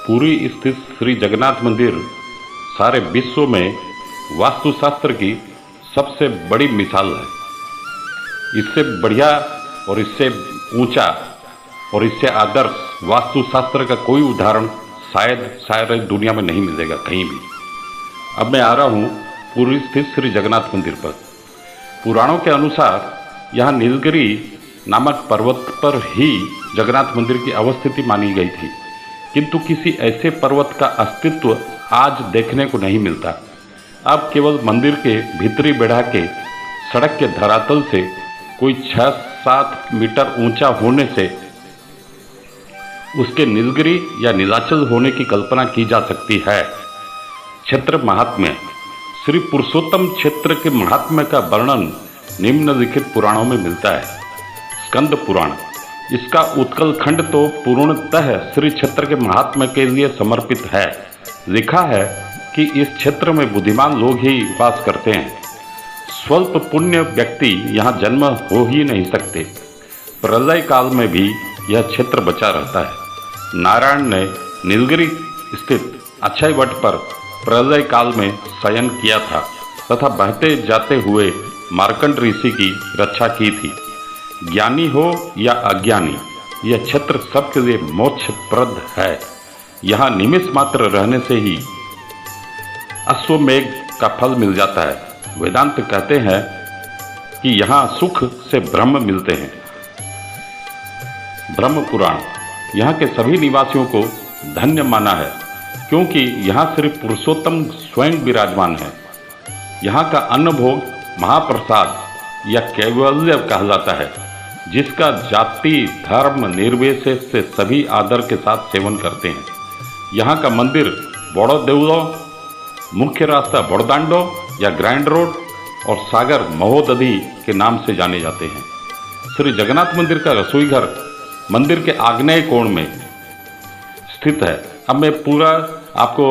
पुरी स्थित श्री जगन्नाथ मंदिर सारे विश्व में वास्तुशास्त्र की सबसे बड़ी मिसाल है। इससे बढ़िया और इससे ऊंचा और इससे आदर्श वास्तुशास्त्र का कोई उदाहरण शायद दुनिया में नहीं मिलेगा कहीं भी। अब मैं आ रहा हूँ पुरी स्थित श्री जगन्नाथ मंदिर पर। पुराणों के अनुसार यहाँ नीलगिरी नामक पर्वत पर ही जगन्नाथ मंदिर की अवस्थिति मानी गई थी, किंतु किसी ऐसे पर्वत का अस्तित्व आज देखने को नहीं मिलता। अब केवल मंदिर के भीतरी बेढ़ा के सड़क के धरातल से कोई 6-7 मीटर ऊंचा होने से उसके नीलगिरी या नीलाचल होने की कल्पना की जा सकती है। क्षेत्र महात्म्य। श्री पुरुषोत्तम क्षेत्र के महात्म्य का वर्णन निम्नलिखित पुराणों में मिलता है। स्कंद पुराण। इसका उत्कल खंड तो पूर्णतः श्री क्षेत्र के महात्म्य के लिए समर्पित है। लिखा है कि इस क्षेत्र में बुद्धिमान लोग ही वास करते हैं। स्वल्प पुण्य व्यक्ति यहाँ जन्म हो ही नहीं सकते। प्रलय काल में भी यह क्षेत्र बचा रहता है। नारायण ने नीलगिरी स्थित अक्षय वट पर प्रलय काल में शयन किया था तथा बहते जाते हुए मार्कंड ऋषि की रक्षा की थी। ज्ञानी हो या अज्ञानी, यह क्षेत्र सबके लिए मोक्षप्रद है। यहाँ निमिष मात्र रहने से ही अश्वमेघ का फल मिल जाता है। वेदांत कहते हैं कि यहाँ सुख से ब्रह्म मिलते हैं। ब्रह्म पुराण। यहाँ के सभी निवासियों को धन्य माना है, क्योंकि यहाँ श्री पुरुषोत्तम स्वयं विराजमान है। यहाँ का अन्न भोग महाप्रसाद या कैवल्य कहलाता है, जिसका जाति धर्म निर्विशेष से सभी आदर के साथ सेवन करते हैं। यहाँ का मंदिर बड़ो देवलो, मुख्य रास्ता बड़दांडो या ग्रैंड रोड और सागर महोदधि के नाम से जाने जाते हैं। श्री जगन्नाथ मंदिर का रसोई घर मंदिर के आग्नेय कोण में स्थित है। अब मैं पूरा आपको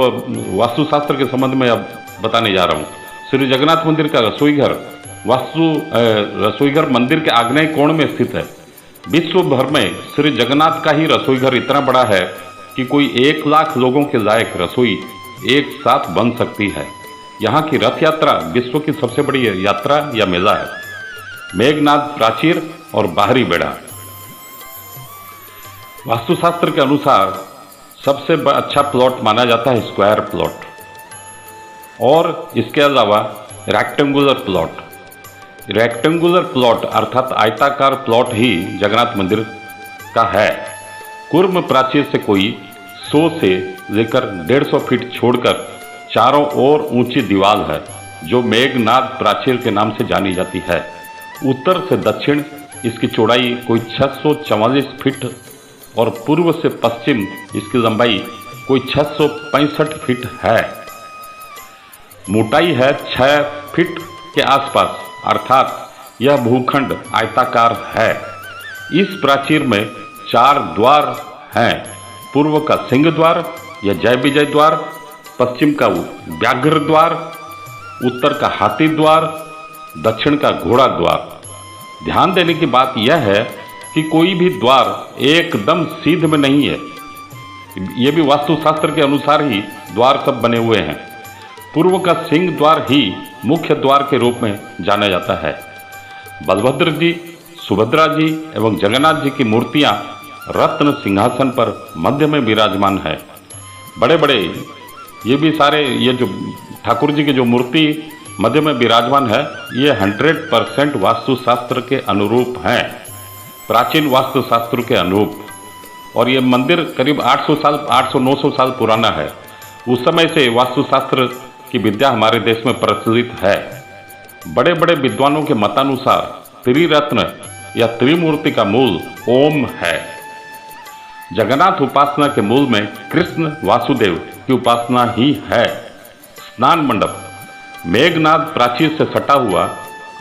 वास्तुशास्त्र के संबंध में अब बताने जा रहा हूँ। श्री जगन्नाथ मंदिर का रसोई घर रसोईघर मंदिर के आग्नेय कोण में स्थित है। विश्व भर में श्री जगन्नाथ का ही रसोईघर इतना बड़ा है कि कोई 1 लाख लोगों के लायक रसोई एक साथ बन सकती है। यहाँ की रथ यात्रा विश्व की सबसे बड़ी यात्रा या मेला है। मेघनाद प्राचीर और बाहरी बेड़ा। वास्तुशास्त्र के अनुसार सबसे अच्छा प्लॉट माना जाता है स्क्वायर प्लॉट, और इसके अलावा रेक्टेंगुलर प्लॉट। रेक्टेंगुलर प्लॉट अर्थात आयताकार प्लॉट ही जगन्नाथ मंदिर का है। कूर्म प्राचीर से कोई 100 से लेकर 150 फीट छोड़कर चारों ओर ऊंची दीवार है, जो मेघनाद प्राचीर के नाम से जानी जाती है। उत्तर से दक्षिण इसकी चौड़ाई कोई 644 फीट और पूर्व से पश्चिम इसकी लंबाई कोई 665 फीट है। मोटाई है 6 फीट के आसपास, अर्थात यह भूखंड आयताकार है। इस प्राचीर में 4 द्वार हैं। पूर्व का सिंह द्वार या जय विजय द्वार, पश्चिम का व्याघ्र द्वार, उत्तर का हाथी द्वार, दक्षिण का घोड़ा द्वार। ध्यान देने की बात यह है कि कोई भी द्वार एकदम सीध में नहीं है। ये भी वास्तुशास्त्र के अनुसार ही द्वार सब बने हुए हैं। पूर्व का सिंह द्वार ही मुख्य द्वार के रूप में जाना जाता है। बलभद्र जी, सुभद्रा जी एवं जगन्नाथ जी की मूर्तियां रत्न सिंहासन पर मध्य में विराजमान है। बड़े बड़े ये भी सारे ये जो ठाकुर जी की जो मूर्ति मध्य में विराजमान है, ये 100% वास्तुशास्त्र के अनुरूप हैं, प्राचीन वास्तुशास्त्र के अनुरूप। और ये मंदिर करीब 800-900 साल पुराना है। उस समय से वास्तुशास्त्र की विद्या हमारे देश में प्रचलित है। बड़े बड़े विद्वानों के मतानुसार त्रिरत्न या त्रिमूर्ति का मूल ओम है। जगन्नाथ उपासना के मूल में कृष्ण वासुदेव की उपासना ही है। स्नान मंडप मेघनाद प्राचीर से सटा हुआ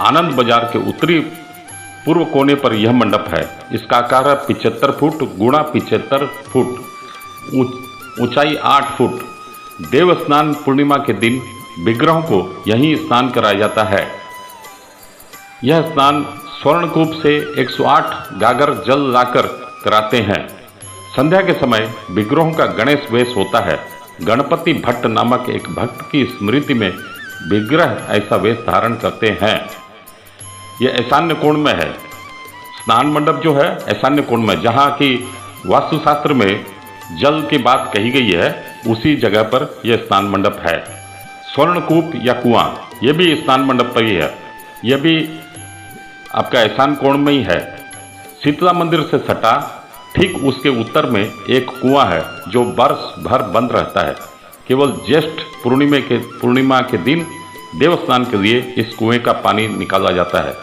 आनंद बाजार के उत्तरी पूर्व कोने पर यह मंडप है। इसका आकार है 75 फुट गुणा 75 फुट, ऊंचाई 8 फुट। देव स्नान पूर्णिमा के दिन विग्रहों को यहीं स्नान कराया जाता है। यह स्नान स्वर्णकूप से 108 गागर जल लाकर कराते हैं। संध्या के समय विग्रहों का गणेश वेश होता है। गणपति भट्ट नामक एक भक्त की स्मृति में विग्रह ऐसा वेश धारण करते हैं। यह ईशान्य कोण में है। स्नान मंडप जो है ईशान्य कोण में, जहाँ की वास्तुशास्त्र में जल की बात कही गई है, उसी जगह पर यह स्नान मंडप है। स्वर्णकूप या कुआं, यह भी स्नान मंडप पर ही है। यह भी आपका ईशान कोण में ही है। शीतला मंदिर से सटा ठीक उसके उत्तर में एक कुआं है जो वर्ष भर बंद रहता है। केवल ज्येष्ठ पूर्णिमा के दिन देव स्नान के लिए इस कुएं का पानी निकाला जाता है।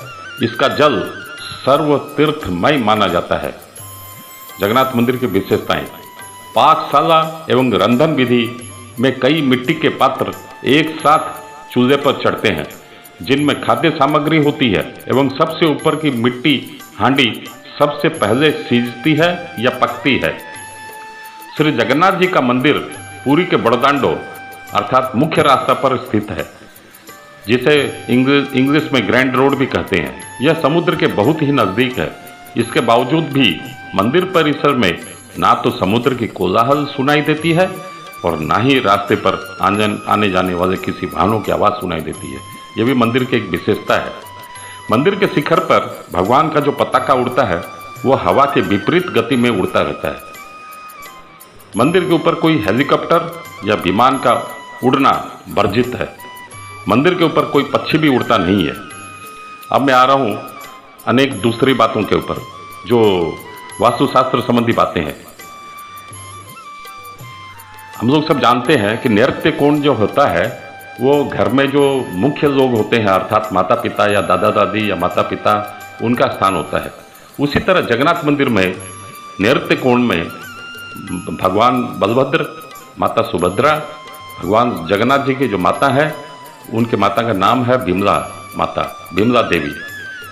इसका जल सर्व तीर्थमय माना जाता है। जगन्नाथ मंदिर की विशेषताएं, पाकशाला एवं रंधन विधि में कई मिट्टी के पात्र एक साथ चूल्हे पर चढ़ते हैं, जिनमें खाद्य सामग्री होती है एवं सबसे ऊपर की मिट्टी हांडी सबसे पहले सीजती है या पकती है। श्री जगन्नाथ जी का मंदिर पुरी के बड़दांडो अर्थात मुख्य रास्ता पर स्थित है, जिसे इंग्लिश में ग्रैंड रोड भी कहते हैं। यह समुद्र के बहुत ही नज़दीक है। इसके बावजूद भी मंदिर परिसर में ना तो समुद्र की कोलाहल सुनाई देती है और ना ही रास्ते पर आने जाने वाले किसी वाहनों की आवाज़ सुनाई देती है। यह भी मंदिर की एक विशेषता है। मंदिर के शिखर पर भगवान का जो पताका उड़ता है वह हवा के विपरीत गति में उड़ता रहता है। मंदिर के ऊपर कोई हेलीकॉप्टर या विमान का उड़ना वर्जित है। मंदिर के ऊपर कोई पक्षी भी उड़ता नहीं है। अब मैं आ रहा हूँ अनेक दूसरी बातों के ऊपर जो वास्तुशास्त्र संबंधी बातें हैं। हम लोग सब जानते हैं कि नैऋत्य कोण जो होता है वो घर में जो मुख्य लोग होते हैं अर्थात माता पिता या दादा दादी या माता पिता, उनका स्थान होता है। उसी तरह जगन्नाथ मंदिर में नैऋत्य कोण में भगवान बलभद्र, माता सुभद्रा, भगवान जगन्नाथ जी की जो माता है उनके माता का नाम है बिमला माता, बिमला देवी।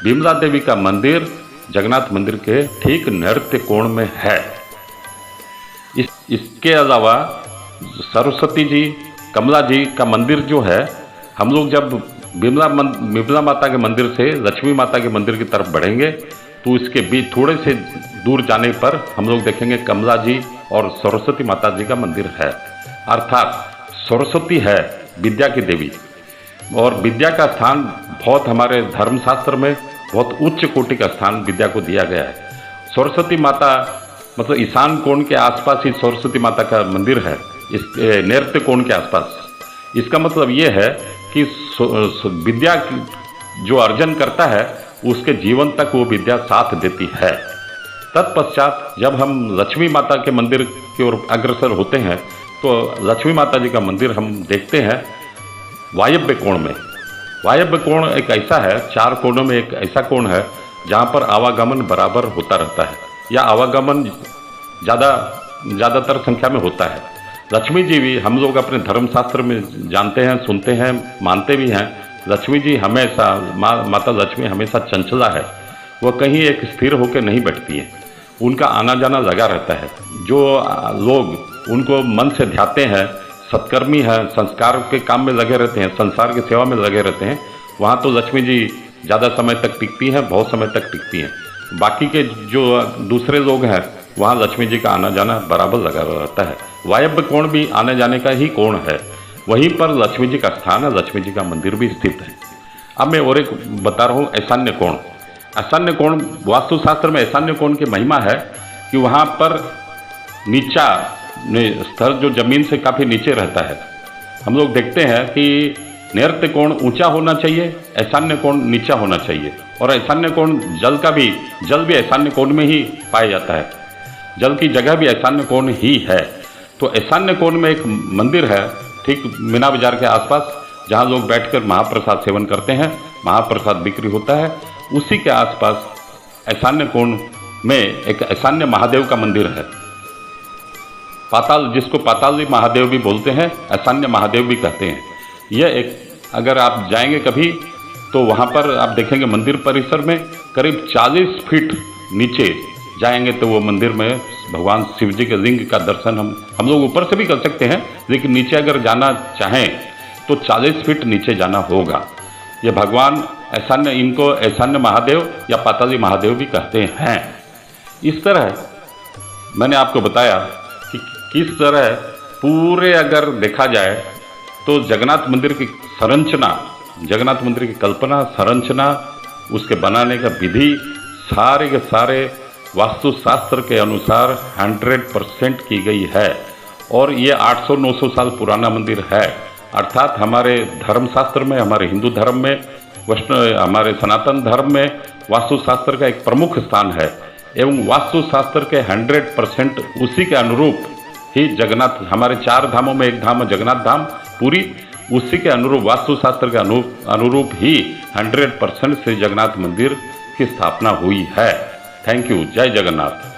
बिमला देवी का मंदिर जगन्नाथ मंदिर के ठीक नैऋत्य कोण में है। इसके अलावा सरस्वती जी, कमला जी का मंदिर जो है, हम लोग जब बिमला माता के मंदिर से लक्ष्मी माता के मंदिर की तरफ बढ़ेंगे तो इसके बीच थोड़े से दूर जाने पर हम लोग देखेंगे कमला जी और सरस्वती माता जी का मंदिर है। अर्थात सरस्वती है विद्या की देवी और विद्या का स्थान बहुत हमारे धर्मशास्त्र में बहुत उच्च कोटि का स्थान विद्या को दिया गया है। सरस्वती माता मतलब ईशान कोण के आसपास ही सरस्वती माता का मंदिर है, इस नैऋत्य कोण के आसपास। इसका मतलब ये है कि विद्या जो अर्जन करता है उसके जीवन तक वो विद्या साथ देती है। तत्पश्चात जब हम लक्ष्मी माता के मंदिर की ओर अग्रसर होते हैं तो लक्ष्मी माता जी का मंदिर हम देखते हैं वायव्य कोण में। वायव्य कोण एक ऐसा है, 4 कोणों में एक ऐसा कोण है जहाँ पर आवागमन बराबर होता रहता है या आवागमन ज़्यादातर संख्या में होता है। लक्ष्मी जी भी हम लोग अपने धर्मशास्त्र में जानते हैं, सुनते हैं, मानते भी हैं। लक्ष्मी जी हमेशा माता लक्ष्मी हमेशा चंचला है, वह कहीं एक स्थिर होकर नहीं बैठती है, उनका आना जाना लगा रहता है। जो लोग उनको मन से ध्याते हैं, सत्कर्मी हैं, संस्कार के काम में लगे रहते हैं, संसार की सेवा में लगे रहते हैं, वहाँ तो लक्ष्मी जी ज़्यादा समय तक टिकती हैं, बहुत समय तक टिकती हैं। बाकी के जो दूसरे लोग हैं वहाँ लक्ष्मी जी का आना जाना बराबर लगा रहता है। वायव्य कोण भी आने जाने का ही कोण है, वहीं पर लक्ष्मी जी का स्थान है, लक्ष्मी जी का मंदिर भी स्थित है। अब मैं और एक बता रहा हूँ ईशान्य कोण। ईशान्य कोण वास्तुशास्त्र में ईशान्य कोण की महिमा है कि वहाँ पर नीचा स्तर जो जमीन से काफ़ी नीचे रहता है। हम लोग देखते हैं कि नैऋत्य कोण ऊंचा होना चाहिए, ईशान्य कोण नीचा होना चाहिए, और ईशान्य कोण जल भी ईशान्य कोण में ही पाया जाता है। जल की जगह भी ईशान्य कोण ही है। तो ईशान्य कोण में एक मंदिर है, ठीक मीना बाजार के आसपास, जहाँ लोग बैठकर महाप्रसाद सेवन करते हैं, महाप्रसाद बिक्री होता है। उसी के आसपास ईशान्य कोण में एक ईशान्य महादेव का मंदिर है। पाताल, जिसको पाताली महादेव भी बोलते हैं, ईशान्य महादेव भी कहते हैं। यह एक, अगर आप जाएंगे कभी तो वहाँ पर आप देखेंगे मंदिर परिसर में करीब 40 फीट नीचे जाएंगे तो वो मंदिर में भगवान शिव जी के लिंग का दर्शन हम लोग ऊपर से भी कर सकते हैं, लेकिन नीचे अगर जाना चाहें तो 40 फीट नीचे जाना होगा। ये भगवान ईशान्य, इनको ईशान्य महादेव या पाताली महादेव भी कहते हैं। इस तरह मैंने आपको बताया कि किस तरह पूरे अगर देखा जाए तो जगन्नाथ मंदिर की संरचना, जगन्नाथ मंदिर की कल्पना, संरचना, उसके बनाने का विधि सारे के सारे वास्तुशास्त्र के अनुसार 100% की गई है। और ये 800-900 साल पुराना मंदिर है। अर्थात हमारे धर्मशास्त्र में, हमारे हिंदू धर्म में, वैष्णव, हमारे सनातन धर्म में वास्तुशास्त्र का एक प्रमुख स्थान है। एवं वास्तुशास्त्र के 100% उसी के अनुरूप ही जगन्नाथ, हमारे 4 धामों में एक धाम है जगन्नाथ धाम, पूरी उसी के अनुरूप, वास्तुशास्त्र के अनुरूप ही 100% श्री जगन्नाथ मंदिर की स्थापना हुई है। Thank you. जय जगन्नाथ।